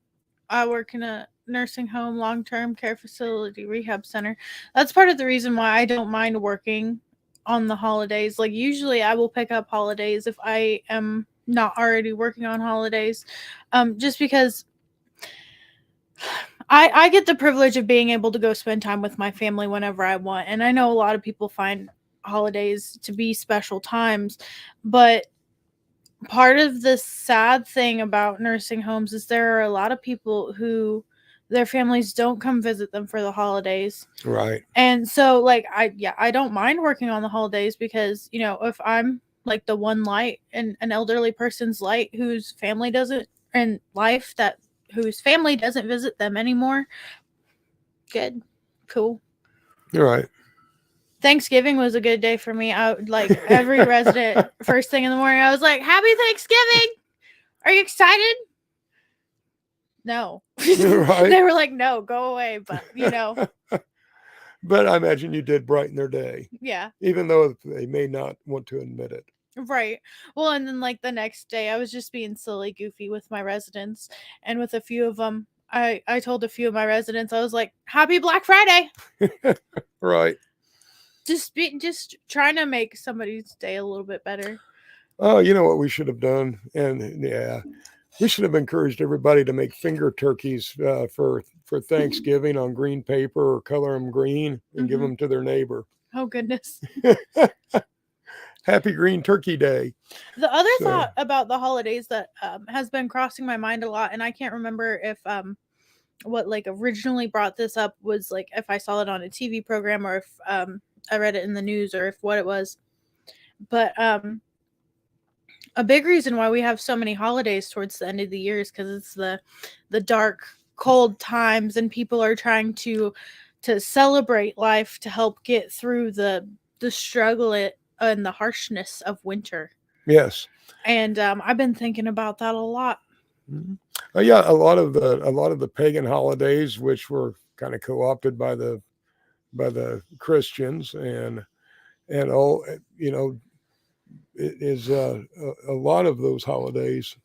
Speaker 2: I work in a nursing home, long term care facility, rehab center. That's part of the reason why I don't mind working on the holidays. Like, usually I will pick up holidays if I am not already working on holidays, just because I get the privilege of being able to go spend time with my family whenever I want. And I know a lot of people find holidays to be special times, but part of the sad thing about nursing homes is there are a lot of people who their families don't come visit them for the holidays.
Speaker 1: Right.
Speaker 2: And so, like, I don't mind working on the holidays, because, if I'm like the one light in an elderly person's light whose family doesn't visit them anymore, good, cool.
Speaker 1: You're right.
Speaker 2: Thanksgiving was a good day for me. I like every resident first thing in the morning. I was like, "Happy Thanksgiving! Are you excited?" No.
Speaker 1: Right.
Speaker 2: They were like, "No, go away." But
Speaker 1: But I imagine you did brighten their day,
Speaker 2: yeah,
Speaker 1: even though they may not want to admit it.
Speaker 2: right. Well, and then like the next day, I was just being silly, goofy with my residents, and with a few of them, I told a few of my residents, I was like, "Happy Black Friday!"
Speaker 1: Right.
Speaker 2: Just trying to make somebody's day a little bit better.
Speaker 1: Oh, you know what we should have done? And yeah, we should have encouraged everybody to make finger turkeys for Thanksgiving on green paper, or color them green and give
Speaker 2: Mhm.
Speaker 1: them to their neighbor.
Speaker 2: Oh goodness.
Speaker 1: Happy Green Turkey Day.
Speaker 2: The other
Speaker 1: So-
Speaker 2: thought about the holidays that has been crossing my mind a lot, and I can't remember if what like originally brought this up was like if I saw it on a TV program, or if I read it in the news, or if what it was. But a big reason why we have so many holidays towards the end of the year is because it's the dark, cold times, and people are trying to celebrate life to help get through the struggle and the harshness of winter.
Speaker 1: Yes.
Speaker 2: And I've been thinking about that a lot.
Speaker 1: Mhm. Yeah, a lot of the pagan holidays, which were kind of co-opted by the Christians, and all, it is a lot of those holidays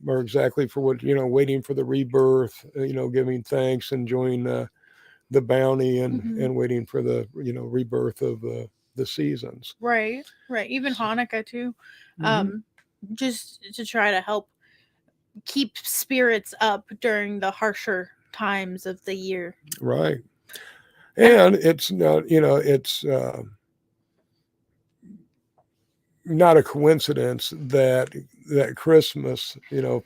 Speaker 1: are exactly for what, waiting for the rebirth, giving thanks, enjoying the bounty, and
Speaker 2: Mhm.
Speaker 1: and waiting for the rebirth of the seasons.
Speaker 2: Right. Even Hanukkah too.
Speaker 1: Mhm.
Speaker 2: Just to try to help keep spirits up during the harsher times of the year.
Speaker 1: Right. And it's not, it's not a coincidence that Christmas,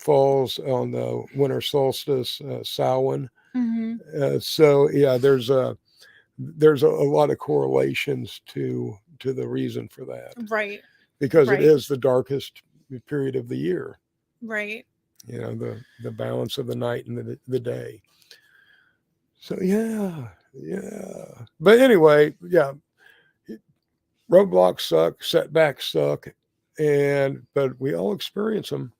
Speaker 1: falls on the winter solstice, Samhain.
Speaker 2: Mm-hmm.
Speaker 1: So yeah, there's a lot of correlations to the reason for that,
Speaker 2: Right.
Speaker 1: because it
Speaker 2: Right.
Speaker 1: is the darkest period of the year.
Speaker 2: Right.
Speaker 1: The balance of the night and the day. So yeah. But anyway, yeah, roadblocks suck, setbacks suck, but we all experience them.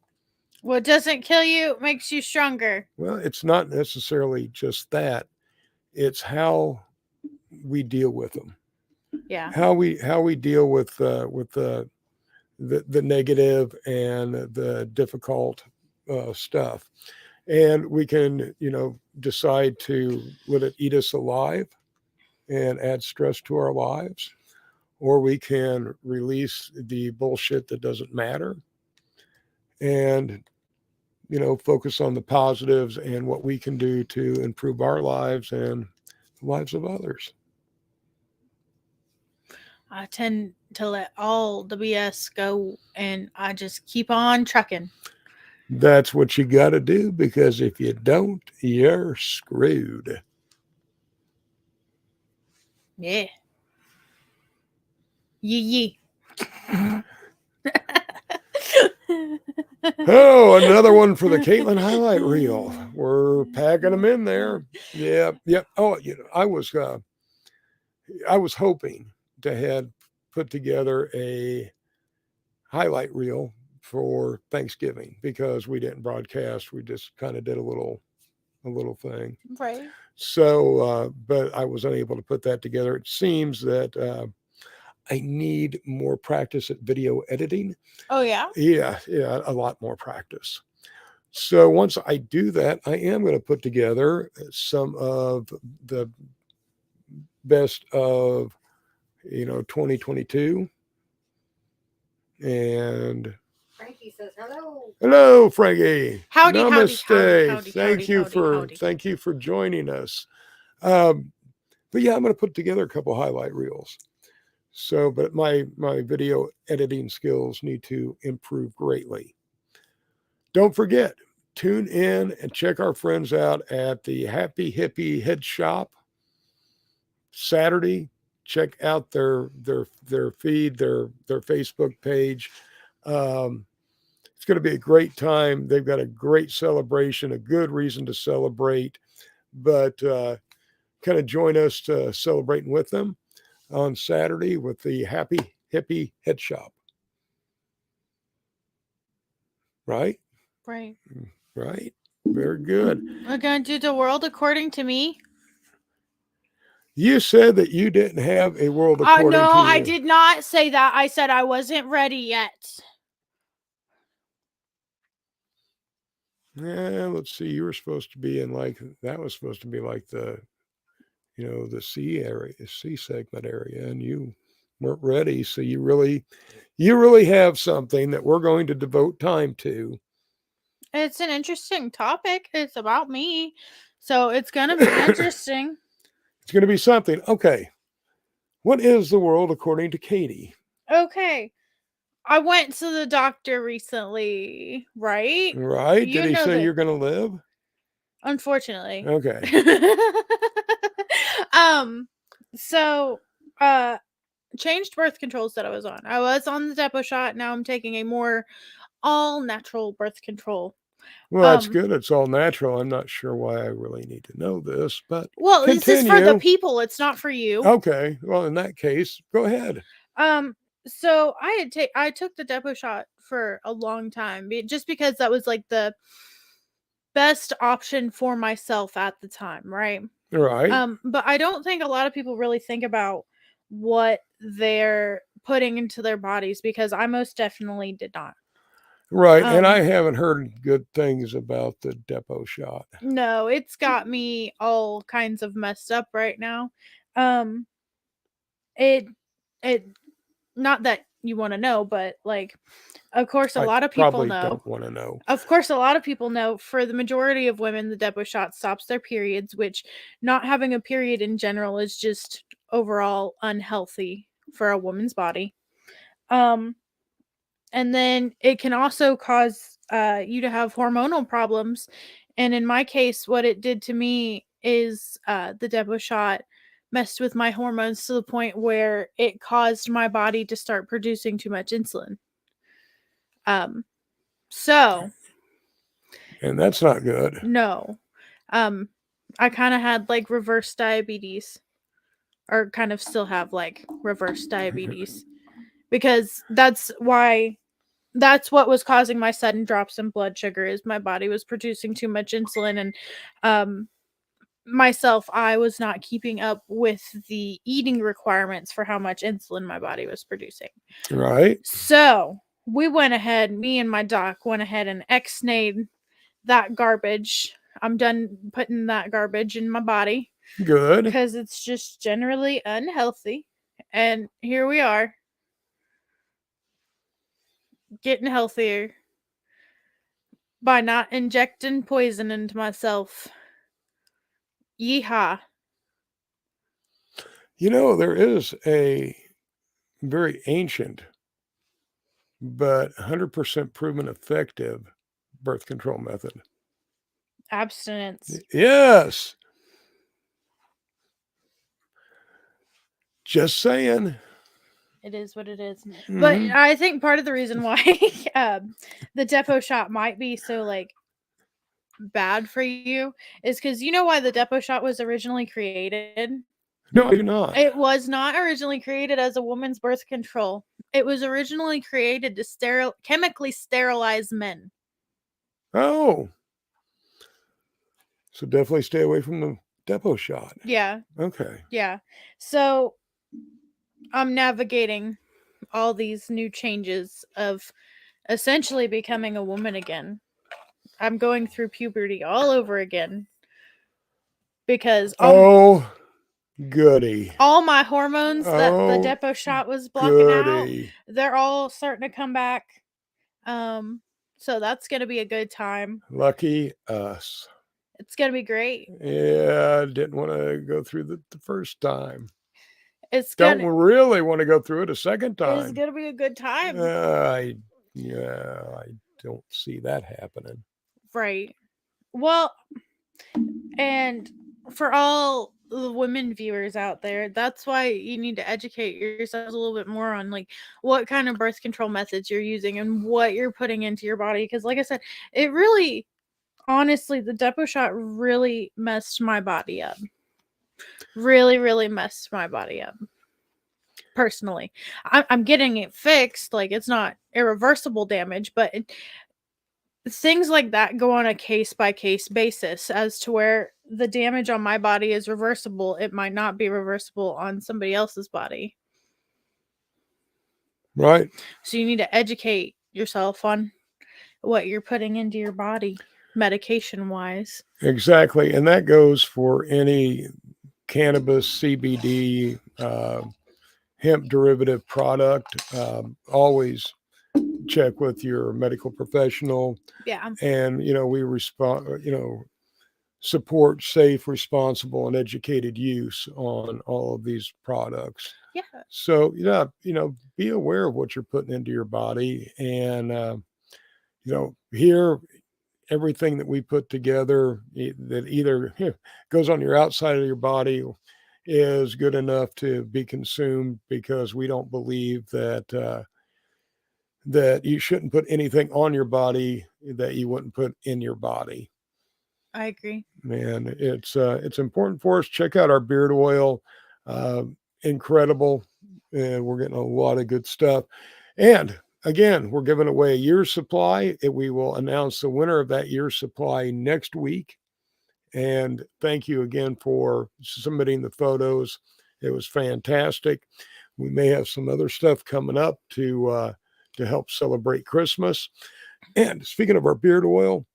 Speaker 2: What doesn't kill you makes you stronger.
Speaker 1: Well, it's not necessarily just that; it's how we deal with them.
Speaker 2: Yeah.
Speaker 1: How we deal with the negative and the difficult stuff, and we can decide to let it eat us alive and add stress to our lives, or we can release the bullshit that doesn't matter and, focus on the positives and what we can do to improve our lives and the lives of others.
Speaker 2: I tend to let all the BS go and I just keep on trucking.
Speaker 1: That's what you got to do, because if you don't, you're screwed.
Speaker 2: Yeah. Yee.
Speaker 1: Oh, another one for the Caitlin highlight reel. We're packing them in there. Yep. Oh, I was hoping to have put together a highlight reel for Thanksgiving, because we didn't broadcast. We just kind of did a little thing.
Speaker 2: Right.
Speaker 1: So, but I was unable to put that together. It seems that I need more practice at video editing.
Speaker 2: Oh, yeah?
Speaker 1: Yeah, a lot more practice. So once I do that, I am going to put together some of the best of, 2022. And
Speaker 3: Frankie says hello.
Speaker 1: hello, Frankie.
Speaker 2: Howdy, howdy,
Speaker 1: Namaste.
Speaker 2: howdy,
Speaker 1: Thank you thank you for joining us. But yeah, I'm going to put together a couple highlight reels. So, but my video editing skills need to improve greatly. Don't forget, tune in and check our friends out at the Happy Hippie Head Shop Saturday. Check out their feed, their Facebook page. It's going to be a great time. They've got a great celebration, a good reason to celebrate, but kind of join us to celebrating with them on Saturday with the Happy Hippie Head Shop. Right?
Speaker 2: Right.
Speaker 1: Right. Very good.
Speaker 2: We're going to do the world according to me.
Speaker 1: You said that you didn't have a world according
Speaker 2: No,
Speaker 1: to you.
Speaker 2: I did not say that. I said I wasn't ready yet.
Speaker 1: Yeah, let's see. You were supposed to be in that was supposed to be like the C area, C segment area, and you weren't ready. So you really have something that we're going to devote time to.
Speaker 2: It's an interesting topic. It's about me. So it's going to be interesting.
Speaker 1: It's going to be something. Okay. What is the world according to Katie?
Speaker 2: Okay. I went to the doctor recently, right?
Speaker 1: Right.
Speaker 2: You
Speaker 1: Did he
Speaker 2: know
Speaker 1: say
Speaker 2: that-
Speaker 1: you're going to live?
Speaker 2: Unfortunately.
Speaker 1: Okay.
Speaker 2: So changed birth controls that I was on. I was on the depot shot. Now I'm taking a more all natural birth control.
Speaker 1: Well, that's good. It's all natural. I'm not sure why I really need to know this, but
Speaker 2: well,
Speaker 1: continue.
Speaker 2: This is for the people. It's not for you.
Speaker 1: Okay. Well, in that case, go ahead.
Speaker 2: So I took the depot shot for a long time, just because that was like the best option for myself at the time, right?
Speaker 1: Right.
Speaker 2: But I don't think a lot of people really think about what they're putting into their bodies, because I most definitely did not.
Speaker 1: Right. And I haven't heard good things about the depot shot.
Speaker 2: No, it's got me all kinds of messed up right now. It not that you want to know, but like, of course, a lot of people
Speaker 1: probably
Speaker 2: know.
Speaker 1: Don't want to know.
Speaker 2: Of course, a lot of people know. For the majority of women, the depot shot stops their periods, which not having a period in general is just overall unhealthy for a woman's body. And then it can also cause you to have hormonal problems. And in my case, what it did to me is the depot shot messed with my hormones to the point where it caused my body to start producing too much insulin. So.
Speaker 1: And that's not good.
Speaker 2: No. I kind of had like reverse diabetes, or kind of still have like reverse diabetes, because that's what was causing my sudden drops in blood sugar, is my body was producing too much insulin, and I was not keeping up with the eating requirements for how much insulin my body was producing.
Speaker 1: Right.
Speaker 2: So we went ahead, me and my doc went ahead and X-nayed that garbage. I'm done putting that garbage in my body.
Speaker 1: Good.
Speaker 2: Because it's just generally unhealthy. And here we are, getting healthier by not injecting poison into myself. Yeehaw.
Speaker 1: You know, there is a very ancient but 100% proven effective birth control method.
Speaker 2: Abstinence.
Speaker 1: Yes. Just saying.
Speaker 2: It is what it is. But
Speaker 1: Mhm.
Speaker 2: I think part of the reason why the depot shot might be so like bad for you is because you know why the depot shot was originally created?
Speaker 1: No, I do not.
Speaker 2: It was not originally created as a woman's birth control. It was originally created to chemically sterilize men.
Speaker 1: Oh. So definitely stay away from the depot shot.
Speaker 2: Yeah,
Speaker 1: Okay.
Speaker 2: yeah. So I'm navigating all these new changes of essentially becoming a woman again. I'm going through puberty all over again because
Speaker 1: Oh, goody.
Speaker 2: all my hormones that the
Speaker 1: Oh,
Speaker 2: depot shot was blocking out,
Speaker 1: goody.
Speaker 2: they're all starting to come back. So that's gonna be a good time.
Speaker 1: Lucky us.
Speaker 2: It's gonna be great.
Speaker 1: Yeah, didn't want to go through the first time.
Speaker 2: It's
Speaker 1: Don't
Speaker 2: gonna
Speaker 1: really want to go through it a second
Speaker 2: it's
Speaker 1: time.
Speaker 2: gonna be a good time.
Speaker 1: I don't see that happening.
Speaker 2: Right. Well, and for all the women viewers out there, that's why you need to educate yourselves a little bit more on like what kind of birth control methods you're using and what you're putting into your body. Because, like I said, it really, honestly, the depot shot really messed my body up. Really, really messed my body up. Personally, I'm getting it fixed. Like it's not irreversible damage, but things like that go on a case by case basis as to where the damage on my body is reversible. It might not be reversible on somebody else's body.
Speaker 1: Right.
Speaker 2: So you need to educate yourself on what you're putting into your body, medication wise.
Speaker 1: Exactly. And that goes for any cannabis, CBD, hemp derivative product. Always check with your medical professional.
Speaker 2: Yeah.
Speaker 1: And, we support safe, responsible, and educated use on all of these products.
Speaker 2: Yeah.
Speaker 1: So, be aware of what you're putting into your body. And, here, everything that we put together that either goes on your outside of your body is good enough to be consumed, because we don't believe that you shouldn't put anything on your body that you wouldn't put in your body.
Speaker 2: I agree.
Speaker 1: Man, it's important for us. Check out our beard oil. Uh, Incredible. And we're getting a lot of good stuff. And again, we're giving away a year's supply. We will announce the winner of that year's supply next week. And thank you again for submitting the photos. It was fantastic. We may have some other stuff coming up to help celebrate Christmas. And speaking of our beard oil,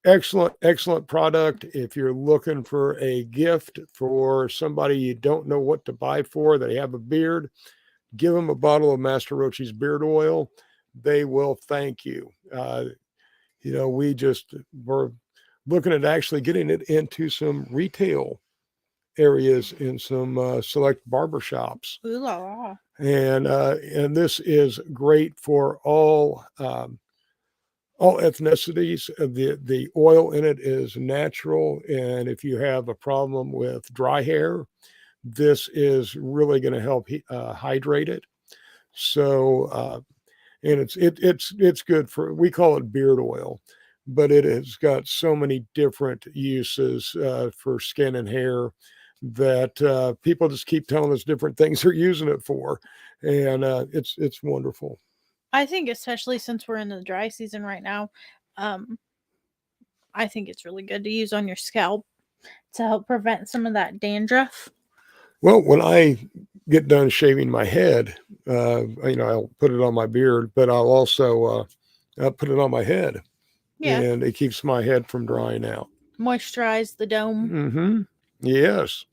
Speaker 1: excellent product. If you're looking for a gift for somebody you don't know what to buy for, they have a beard, give them a bottle of Master Roachee's beard oil. They will thank you. We're looking at actually getting it into some retail areas in some select barbershops.
Speaker 2: Ooh la la.
Speaker 1: And this is great for all ethnicities. The oil in it is natural, and if you have a problem with dry hair, this is really going to help hydrate it. So, and it's good for, we call it beard oil, but it has got so many different uses for skin and hair that people just keep telling us different things they're using it for, and it's wonderful.
Speaker 2: I think especially since we're in the dry season right now, I think it's really good to use on your scalp to help prevent some of that dandruff.
Speaker 1: Well, when I get done shaving my head, I'll put it on my beard, but I'll also put it on my head,
Speaker 2: Yeah.
Speaker 1: and it keeps my head from drying out.
Speaker 2: Moisturize the dome.
Speaker 1: Mm-hmm. Yes.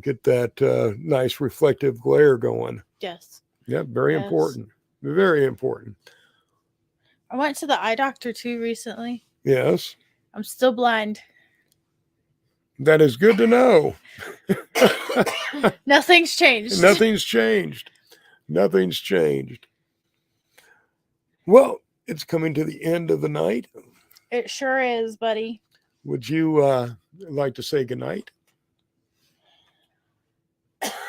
Speaker 1: get that nice reflective glare going.
Speaker 2: Yes.
Speaker 1: Yeah, very
Speaker 2: Yes.
Speaker 1: important. Very important.
Speaker 2: I went to the eye doctor too recently.
Speaker 1: Yes,
Speaker 2: I'm still blind.
Speaker 1: that is good to know.
Speaker 2: Nothing's changed.
Speaker 1: Nothing's changed. Nothing's changed. Well, it's coming to the end of the night.
Speaker 2: It sure is, buddy.
Speaker 1: Would you like to say goodnight?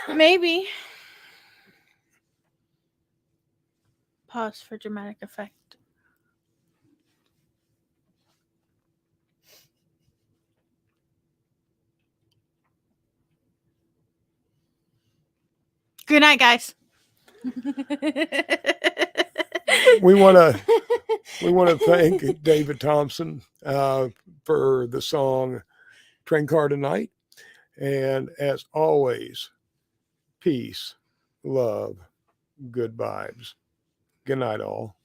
Speaker 2: Maybe. Pause for dramatic effect. Good night, guys.
Speaker 1: We want to thank David Thompson for the song Train Car Tonight. And as always, peace, love, good vibes. Good night, all.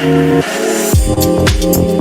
Speaker 4: Thank you.